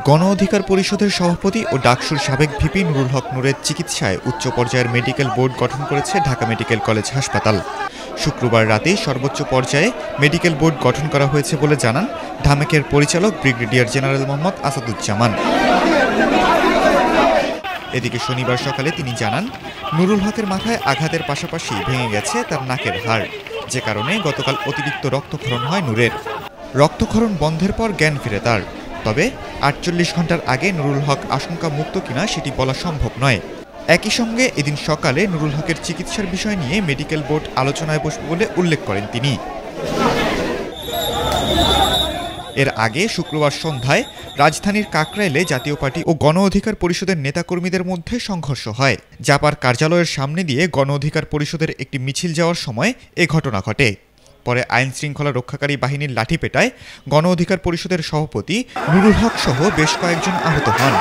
গণ অধিকার পরিষদের সভাপতি ও ডাকসুর সাবেক ভিপি নুরুল হক নূরের চিকিৎসায় উচ্চ পর্যায়ের মেডিকেল বোর্ড গঠন করেছে ঢাকা মেডিকেল কলেজ হাসপাতাল। শুক্রবার রাতে সর্বোচ্চ পর্যায়ে মেডিকেল বোর্ড গঠন করা হয়েছে বলে জানান ঢামেকের পরিচালক ব্রিগেডিয়ার জেনারেল মোহাম্মদ আসাদুজ্জামান। এদিকে শনিবার সকালে তিনি জানান, নুরুল হকের মাথায় আঘাতের পাশাপাশি ভেঙে গেছে তার নাকের হাড়, যে কারণে গতকাল অতিরিক্ত রক্তক্ষরণ হয় নূরের। রক্তক্ষরণ বন্ধের পর জ্ঞান ফিরে তার। তবে ৪৮ ঘন্টার আগে নুরুল হক আশঙ্কা মুক্ত কিনা সেটি বলা সম্ভব নয়। একই সঙ্গে এদিন সকালে নুরুল হকের চিকিৎসার বিষয় নিয়ে মেডিকেল বোর্ড আলোচনায় বসবে বলে উল্লেখ করেন তিনি। এর আগে শুক্রবার সন্ধ্যায় রাজধানীর কাকরাইলে জাতীয় পার্টি ও গণ অধিকার পরিষদের নেতাকর্মীদের মধ্যে সংঘর্ষ হয়। জাপার কার্যালয়ের সামনে দিয়ে গণ অধিকার পরিষদের একটি মিছিল যাওয়ার সময় এ ঘটনা ঘটে। পরে আইন শৃঙ্খলা রক্ষাকারী বাহিনীর লাঠিপেটায় গণ অধিকার পরিষদের সভাপতি নুরুল হক সহ বেশ কয়েকজন আহত হন।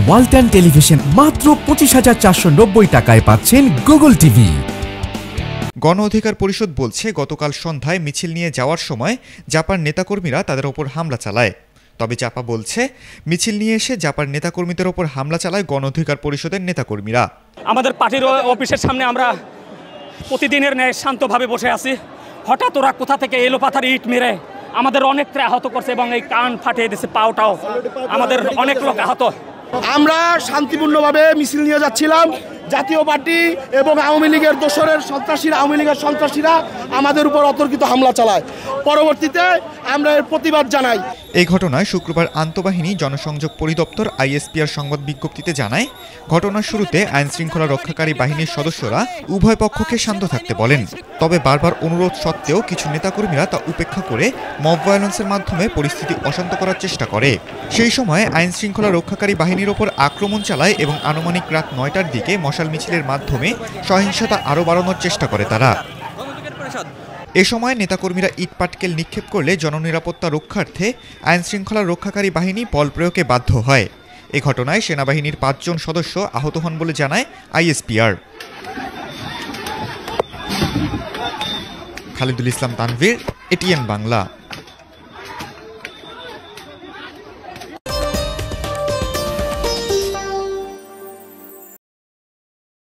ওয়ালটন টেলিভিশন মাত্র ২৫,৪৯০ টাকায় পাচ্ছেন গুগল টিভি। গণ অধিকার পরিষদ বলছে, গতকাল সন্ধ্যায় মিছিল নিয়ে যাওয়ার সময় জাপার নেতাকর্মীরা তাদের ওপর হামলা চালায়। তবে জাপা বলছে, মিছিল নিয়ে এসে জাপার নেতাকর্মীদের ওপর হামলা চালায় গণ অধিকার পরিষদের নেতাকর্মীরা। আমাদের পার্টির অফিসের সামনে আমরা প্রতিদিনের ন্যায় শান্তভাবে বসে আছি। হঠাৎ ওরা কোথা থেকে এলো পাথার ইট মেরে আমাদের অনেকটা আহত করছে এবং এই কান ফাটিয়ে দিয়েছে, পাওটাও আমাদের অনেক লোক আহত। আমরা শান্তিপূর্ণভাবে মিছিল নিয়ে যাচ্ছিলাম। জাতীয় পার্টি এবং আওয়ামী লীগের দোসরের সন্ত্রাসীরা, আওয়ামী লীগের সন্ত্রাসীরা আমাদের উপর অতর্কিত হামলা চালায়। পরবর্তীতে আমরা এর প্রতিবাদ জানাই। এই ঘটনায় শুক্রবার আন্তঃবাহিনী জনসংযোগ পরিদপ্তর আইএসপিআর সংবাদ বিজ্ঞপ্তিতে জানায়, ঘটনার শুরুতে আইন শৃঙ্খলা রক্ষাকারী বাহিনীর সদস্যরা উভয় পক্ষকে শান্ত থাকতে বলেন। তবে বারবার অনুরোধ সত্ত্বেও কিছু নেতাকর্মীরা তা উপেক্ষা করে মব ভায়োলেন্সের মাধ্যমে পরিস্থিতি অশান্ত করার চেষ্টা করে। সেই সময় আইন শৃঙ্খলা রক্ষাকারী বাহিনীর ওপর আক্রমণ চালায় এবং আনুমানিক রাত ৯টার দিকে মশাল মিছিলের মাধ্যমে সহিংসতা আরও বাড়ানোর চেষ্টা করে তারা। এ সময় নেতাকর্মীরা ইটপাটকেল নিক্ষেপ করলে জননিরাপত্তা রক্ষার্থে আইন শৃঙ্খলা রক্ষাকারী বাহিনী বল প্রয়োগে বাধ্য হয়। এ ঘটনায় সেনাবাহিনীর ৫ জন সদস্য আহত হন বলে জানায় আইএসপিআর। খালিদুল ইসলাম তানভীর, এটিএন বাংলা।